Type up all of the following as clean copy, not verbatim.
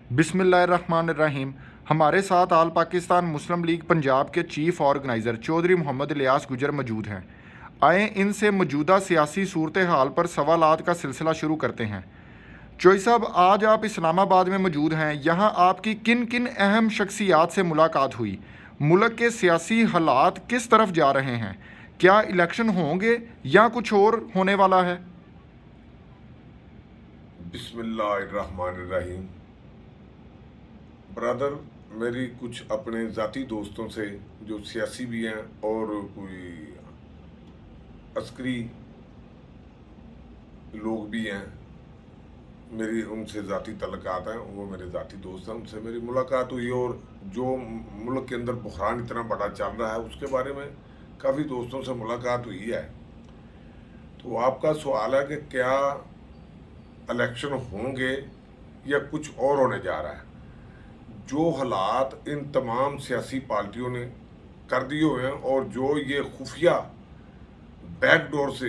बिस्मिल्लाहिर्रहमानिर्रहीम। हमारे साथ आल पाकिस्तान मुस्लिम लीग पंजाब के चीफ ऑर्गेनाइज़र चौधरी मोहम्मद इलियास गुजर मौजूद हैं। आए इनसे मौजूदा सियासी सूरत हाल पर सवालात का सिलसिला शुरू करते हैं। चोई साहब, आज आप इस्लामाबाद में मौजूद हैं। यहाँ आपकी किन किन अहम शख्सियात से मुलाकात हुई? मुल्क के सियासी हालात किस तरफ जा रहे हैं? क्या इलेक्शन होंगे या कुछ और होने वाला है? बिस्मिल्लाहिर्रहमानिर्रहीम। ब्रदर, मेरी कुछ अपने ज़ाती दोस्तों से जो सियासी भी हैं और कोई अस्करी लोग भी हैं, मेरी उनसे ज़ाती तल्लुकात हैं, वो मेरे ज़ाती दोस्त हैं, उनसे मेरी मुलाकात हुई और जो मुल्क के अंदर बहरान इतना बड़ा चल रहा है उसके बारे में काफ़ी दोस्तों से मुलाकात हुई है। तो आपका सवाल है कि क्या इलेक्शन होंगे या कुछ और होने जा रहा है। जो हालात इन तमाम सियासी पार्टियों ने कर दिए हुए हैं और जो ये खुफिया बैकडोर से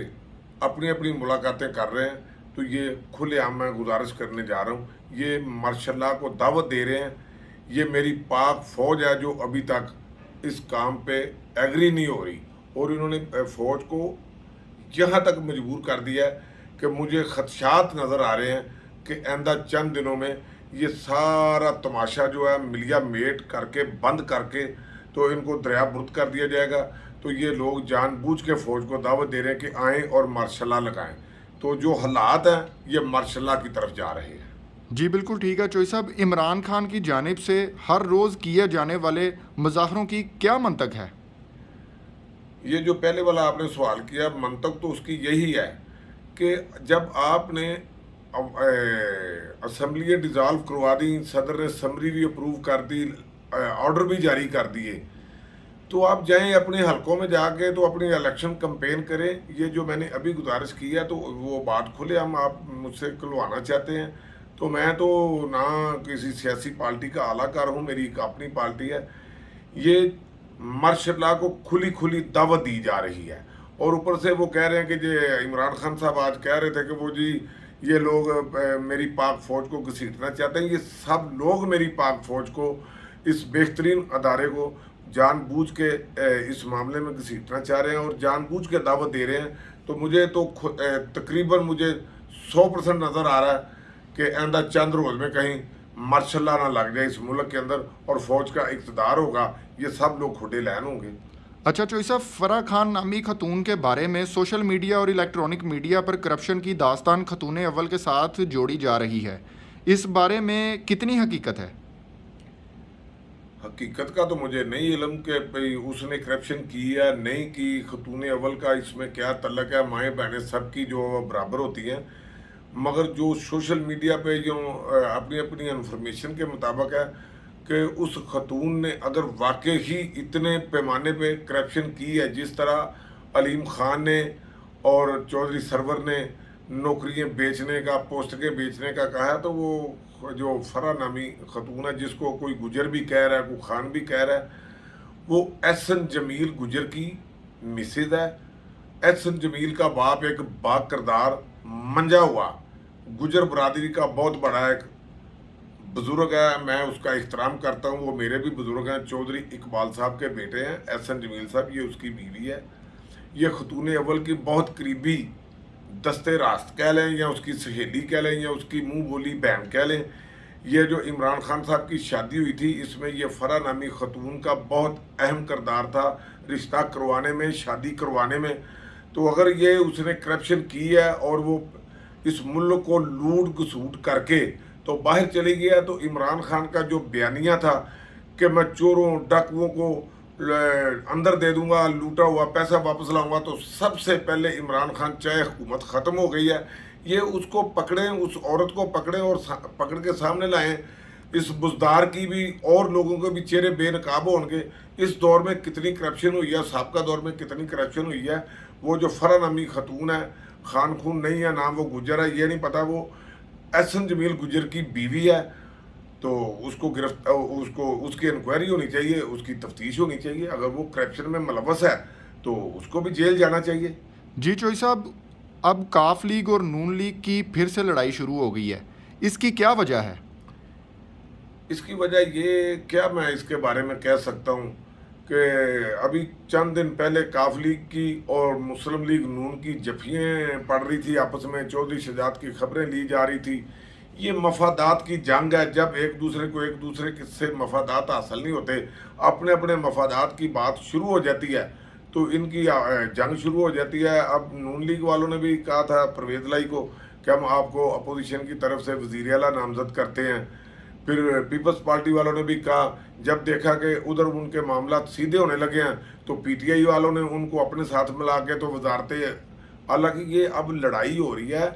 अपनी अपनी मुलाकातें कर रहे हैं, तो ये खुलेआम मैं गुजारिश करने जा रहा हूँ, ये मार्शल को दावत दे रहे हैं। ये मेरी पाक फौज है जो अभी तक इस काम पे एग्री नहीं हो रही और इन्होंने फौज को यहाँ तक मजबूर कर दिया है कि मुझे खदशात नज़र आ रहे हैं कि आइंदा चंद दिनों में ये सारा तमाशा जो है मिलिया मेट करके बंद करके तो इनको दरिया बुर्द कर दिया जाएगा। तो ये लोग जानबूझ के फ़ौज को दावत दे रहे हैं कि आएँ और मार्शल लगाएं। तो जो हालात हैं ये मार्शल की तरफ जा रहे हैं। जी बिल्कुल ठीक है चोई साहब। इमरान खान की जानिब से हर रोज़ किए जाने वाले मुजाहरों की क्या मंतक है? ये जो पहले वाला आपने सवाल किया, मंतक तो उसकी यही है कि जब आपने असम्बली डिज़ाल्व करवा दी, सदर ने समरी भी अप्रूव कर दी, ऑर्डर भी जारी कर दिए, तो आप जाएं अपने हलकों में जाके तो अपनी इलेक्शन कैंपेन करें। ये जो मैंने अभी गुजारिश की है तो वो बात खुले हम आप मुझसे खुलवाना चाहते हैं, तो मैं तो ना किसी सियासी पार्टी का आलाकार हूँ, मेरी एक अपनी पार्टी है। ये मार्शल को खुली खुली दावत दी जा रही है और ऊपर से वो कह रहे हैं कि जो इमरान खान साहब आज कह रहे थे कि वो जी ये लोग मेरी पाक फ़ौज को घसीटना चाहते हैं। ये सब लोग मेरी पाक फ़ौज को, इस बेहतरीन अदारे को जानबूझ के इस मामले में घसीटना चाह रहे हैं और जानबूझ के दावत दे रहे हैं। तो मुझे तो तकरीबन मुझे 100% नज़र आ रहा है कि आइंदा चंद रोज़ में कहीं मार्शल ना लग जाए इस मुल्क के अंदर और फ़ौज का इक़्तिदार होगा, ये सब लोग खुदे लैन होंगे। अच्छा चोई साहब, फराह खान नामी खतून के बारे में सोशल मीडिया और इलेक्ट्रॉनिक मीडिया पर करप्शन की दास्तान खतून अव्वल के साथ जोड़ी जा रही है। इस बारे में कितनी हकीकत है? हकीकत का तो मुझे नहीं इल्म कि भाई उसने करप्शन की या नहीं की, खतून अव्वल का इसमें क्या तल्लक है। माएँ बहनें सबकी जो बराबर होती हैं, मगर जो सोशल मीडिया पे जो अपनी अपनी इन्फॉर्मेशन के मुताबिक है कि उस खतून ने अगर वाकई ही इतने पैमाने पे करप्शन की है जिस तरह अलीम खान ने और चौधरी सरवर ने नौकरियां बेचने का, पोस्टें बेचने का कहा है, तो वो जो फरा नामी खतून है जिसको कोई गुजर भी कह रहा है, कोई खान भी कह रहा है, वो एहसन जमील गुजर की मिसेज है। एहसन जमील का बाप एक बाकिरदार मंजा हुआ गुजर बरादरी का बहुत बड़ा एक बुजुर्ग है, मैं उसका एहतराम करता हूँ, वो मेरे भी बुजुर्ग हैं। चौधरी इकबाल साहब के बेटे हैं एहसन जमील साहब, ये उसकी बीवी है। ये खतून अव्वल की बहुत करीबी दस्ते रास्त कह लें या उसकी सहेली कह लें या उसकी मुंह बोली बहन कह लें। ये जो इमरान खान साहब की शादी हुई थी, इसमें ये फरा नामी खतून का बहुत अहम किरदार था रिश्ता करवाने में, शादी करवाने में। तो अगर ये उसने करप्शन की है और वो इस मुल्क को लूट घसूट करके तो बाहर चली गया, तो इमरान खान का जो बयानिया था कि मैं चोरों डाकुओं को अंदर दे दूंगा, लूटा हुआ पैसा वापस लाऊंगा, तो सबसे पहले इमरान खान चाहे हुकूमत ख़त्म हो गई है, ये उसको पकड़ें, उस औरत को पकड़ें और पकड़ के सामने लाएं। इस बुजदार की भी और लोगों के भी चेहरे बेनकाब होंगे। इस दौर में कितनी करप्शन हुई है, साबका दौर में कितनी करप्शन हुई है। वो जो फरा नामी खतून है, खान खून नहीं है, नाम वो गुजर है, ये नहीं पता, वो एहसन जमील गुजर की बीवी है। तो उसको उसको उसकी इंक्वायरी होनी चाहिए, उसकी तफ्तीश होनी चाहिए। अगर वो करप्शन में मुलव्वस है तो उसको भी जेल जाना चाहिए। जी चोई साहब, अब काफ लीग और नून लीग की फिर से लड़ाई शुरू हो गई है, इसकी क्या वजह है? اس کی وجہ یہ کیا میں اس کے بارے میں کہہ سکتا ہوں کہ ابھی چند دن پہلے کاف لیگ کی اور مسلم لیگ نون کی جفیاں پڑ رہی تھی آپس میں، چودھری شہزاد کی خبریں لی جا رہی تھی. یہ مفادات کی جنگ ہے. جب ایک دوسرے سے مفادات حاصل نہیں ہوتے، اپنے اپنے مفادات کی بات شروع ہو جاتی ہے تو ان کی جنگ شروع ہو جاتی ہے. اب نون لیگ والوں نے بھی کہا تھا پرویز لائی کو کہ ہم آپ کو اپوزیشن کی طرف سے وزیر اعلیٰ نامزد کرتے ہیں. پھر پیپلز پارٹی والوں نے بھی کہا، جب دیکھا کہ ادھر ان کے معاملات سیدھے ہونے لگے ہیں تو پی ٹی آئی والوں نے ان کو اپنے ساتھ ملا کے تو وزارتیں، حالانکہ یہ اب لڑائی ہو رہی ہے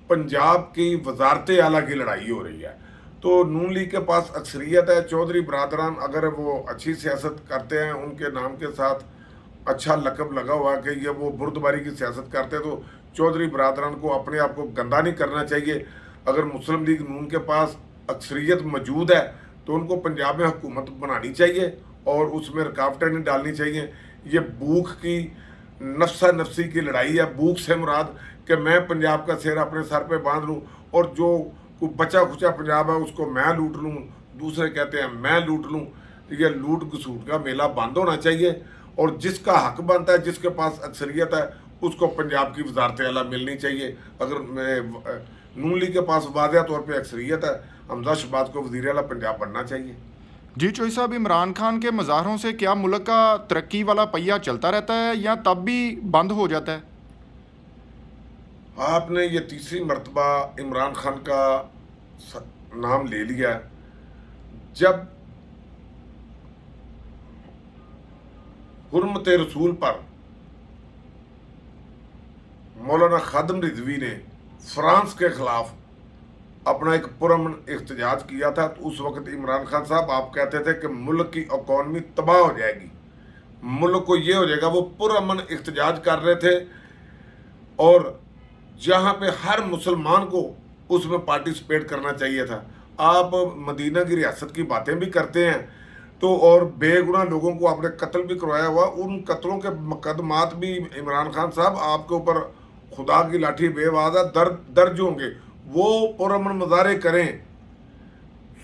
پنجاب کی وزارت اعلیٰ کی لڑائی ہو رہی ہے. تو نون لیگ کے پاس اکثریت ہے. چودھری برادران اگر وہ اچھی سیاست کرتے ہیں، ان کے نام کے ساتھ اچھا لقب لگا ہوا کہ یہ وہ بردباری کی سیاست کرتے ہیں، تو چودھری برادران کو اپنے آپ کو گندہ نہیں کرنا چاہیے. اگر مسلم لیگ نون کے پاس اکثریت موجود ہے تو ان کو پنجاب میں حکومت بنانی چاہیے اور اس میں رکاوٹیں نہیں ڈالنی چاہیے. یہ بھوک کی نفسہ نفسی کی لڑائی ہے. بھوک سے مراد کہ میں پنجاب کا سیر اپنے سر پہ باندھ لوں اور جو کوئی بچا کھچا پنجاب ہے اس کو میں لوٹ لوں، دوسرے کہتے ہیں میں لوٹ لوں. یہ لوٹ گسوٹ کا میلہ بند ہونا چاہیے اور جس کا حق بنتا ہے، جس کے پاس اکثریت ہے، اس کو پنجاب کی وزارت اعلیٰ ملنی چاہیے. اگر نون لیگ کے پاس واضح طور پہ اکثریت ہے، حمزہ شہباز کو وزیر اعلیٰ پنجاب بننا چاہیے. جی چوئی صاحب، عمران خان کے مظاہروں سے کیا ملک کا ترقی والا پہیہ چلتا رہتا ہے یا تب بھی بند ہو جاتا ہے؟ آپ نے یہ تیسری مرتبہ عمران خان کا نام لے لیا. جب حرمت رسول پر مولانا خادم رضوی نے فرانس کے خلاف اپنا ایک پرامن احتجاج کیا تھا تو اس وقت عمران خان صاحب آپ کہتے تھے کہ ملک کی اکانومی تباہ ہو جائے گی، ملک کو یہ ہو جائے گا. وہ پرامن احتجاج کر رہے تھے اور جہاں پہ ہر مسلمان کو اس میں پارٹیسپیٹ کرنا چاہیے تھا. آپ مدینہ کی ریاست کی باتیں بھی کرتے ہیں تو اور بے گناہ لوگوں کو آپ نے قتل بھی کروایا ہوا. ان قتلوں کے مقدمات بھی عمران خان صاحب آپ کے اوپر خدا کی لاٹھی بے وعدہ درج ہوں گے. وہ پرامن مظاہرے کریں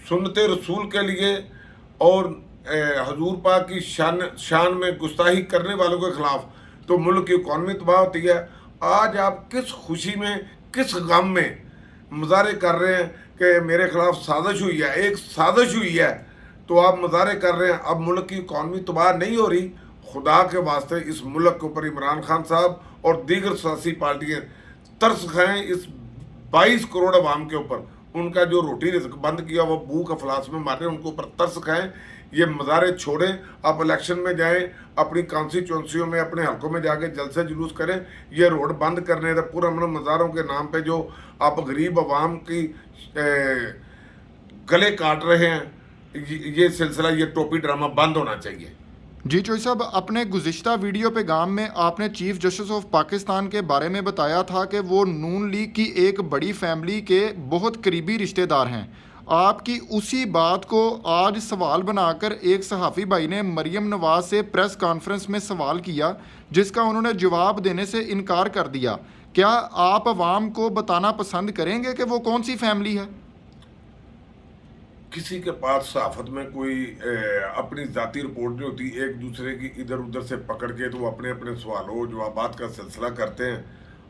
سنت رسول کے لیے اور حضور پاک کی شان میں گستاخی کرنے والوں کے خلاف، تو ملک کی اکانومی تباہ ہوتی ہے. آج آپ کس خوشی میں، کس غم میں مظاہرے کر رہے ہیں کہ میرے خلاف سازش ہوئی ہے، ایک سازش ہوئی ہے تو آپ مظاہرے کر رہے ہیں. اب ملک کی اکانومی تباہ نہیں ہو رہی. خدا کے واسطے اس ملک کے اوپر عمران خان صاحب اور دیگر سیاسی پارٹیاں ترس کھائیں اس 22 کروڑ عوام کے اوپر. ان کا جو روٹی رزق بند کیا وہ بھوک افلاس میں مارے، ان کے اوپر ترس کھائیں. یہ مظاہرے چھوڑیں، آپ الیکشن میں جائیں، اپنی کانسٹیچوئنسیوں میں، اپنے حلقوں میں جا کے جلسے جلوس کریں. یہ روڈ بند کرنے تھے پرامن مظاہروں کے نام پہ جو آپ غریب عوام کی گلے کاٹ رہے ہیں. یہ سلسلہ، یہ ٹوپی ڈرامہ بند ہونا چاہیے. جی چوئی صاحب، اپنے گزشتہ ویڈیو پیغام میں آپ نے چیف جسٹس آف پاکستان کے بارے میں بتایا تھا کہ وہ نون لیگ کی ایک بڑی فیملی کے بہت قریبی رشتہ دار ہیں. آپ کی اسی بات کو آج سوال بنا کر ایک صحافی بھائی نے مریم نواز سے پریس کانفرنس میں سوال کیا، جس کا انہوں نے جواب دینے سے انکار کر دیا. کیا آپ عوام کو بتانا پسند کریں گے کہ وہ کون سی فیملی ہے؟ کسی کے پاس صحافت میں کوئی اپنی ذاتی رپورٹ نہیں ہوتی. ایک دوسرے کی ادھر ادھر سے پکڑ کے تو وہ اپنے اپنے سوالوں جوابات کا سلسلہ کرتے ہیں.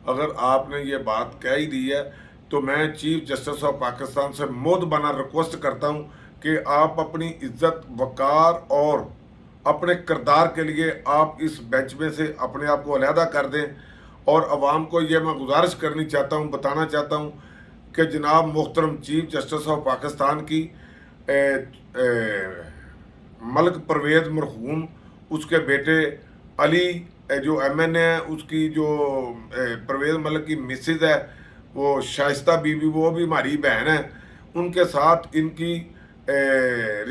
اگر آپ نے یہ بات کہہ ہی دی ہے تو میں چیف جسٹس آف پاکستان سے مؤدبانہ ریکویسٹ کرتا ہوں کہ آپ اپنی عزت، وقار اور اپنے کردار کے لیے آپ اس بینچ میں سے اپنے آپ کو علیحدہ کر دیں. اور عوام کو یہ میں گزارش کرنی چاہتا ہوں، بتانا چاہتا ہوں کہ جناب محترم چیف جسٹس آف پاکستان کی ملک پرویز مرحوم، اس کے بیٹے علی جو ایم این اے ہے، اس کی جو پرویز ملک کی مسز ہے وہ شائستہ بی بی، وہ بھی ہماری بہن ہے. ان کے ساتھ ان کی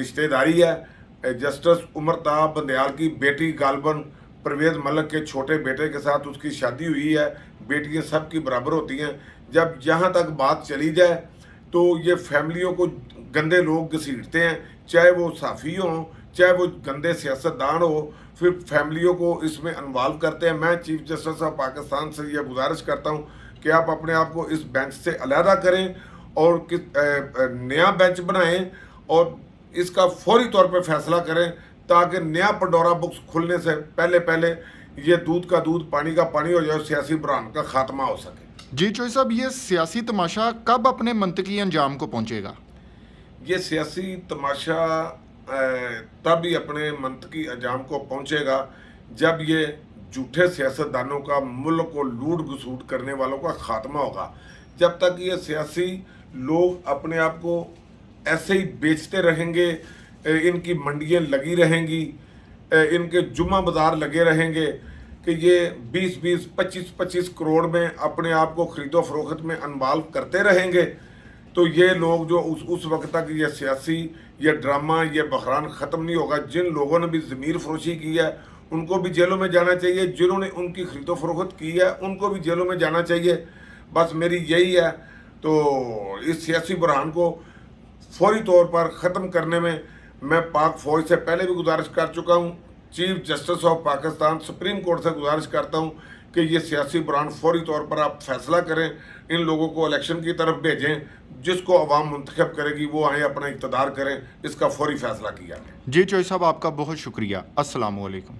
رشتہ داری ہے. جسٹس عمر طاہر بندیال کی بیٹی غالباً پرویز ملک کے چھوٹے بیٹے کے ساتھ اس کی شادی ہوئی ہے. بیٹیاں سب کی برابر ہوتی ہیں. جب یہاں تک بات چلی جائے تو یہ فیملیوں کو گندے لوگ گھسیٹتے ہیں، چاہے وہ صحافی ہوں، چاہے وہ گندے سیاستدان ہو، پھر فیملیوں کو اس میں انوالو کرتے ہیں. میں چیف جسٹس آف پاکستان سے یہ گزارش کرتا ہوں کہ آپ اپنے آپ کو اس بینچ سے علیحدہ کریں اور نیا بینچ بنائیں اور इसका फौरी तौर पे फैसला करें ताकि नया पंडोरा बुक्स खुलने से पहले पहले ये दूध का दूध पानी का पानी हो जाए, सियासी बुरान का खात्मा हो सके। जी चोई साहब, ये सियासी तमाशा कब अपने मंतकी अंजाम को पहुंचेगा? ये सियासी तमाशा तब ही अपने मंतकी अंजाम को पहुंचेगा जब ये झूठे सियासतदानों का, मुल्क को लूट घसूट करने वालों का खात्मा होगा। जब तक ये सियासी लोग अपने आप को ऐसे ही बेचते रहेंगे, इनकी मंडियां लगी रहेंगी, इनके जुम्मा बाजार लगे रहेंगे कि ये 20-20, 25-25 करोड़ में अपने आप को खरीदो फरोख्त में इन्वॉल्व करते रहेंगे, तो ये लोग जो उस वक्त तक ये सियासी, ये ड्रामा, ये बहरान ख़त्म नहीं होगा। जिन लोगों ने भी ज़मीर फरोशी की है उनको भी जेलों में जाना चाहिए, जिन्होंने उनकी खरीदो फरोख्त की है उनको भी जेलों में जाना चाहिए। बस मेरी यही है। तो इस सियासी बहरान को फौरी तौर पर ख़त्म करने में मैं पाक फ़ौज से पहले भी गुजारिश कर चुका हूँ, chief justice of Pakistan supreme court से गुजारिश करता हूँ कि ये सियासी बहरान फौरी तौर पर आप फैसला करें, इन लोगों को इलेक्शन की तरफ भेजें, जिसको अवाम मुंतखब करेगी वो आए अपना इक़्तिदार करें, इसका फौरी फैसला किया जाए। जी चोई साहब, आपका बहुत शुक्रिया। अस्सलाम वालेकुम।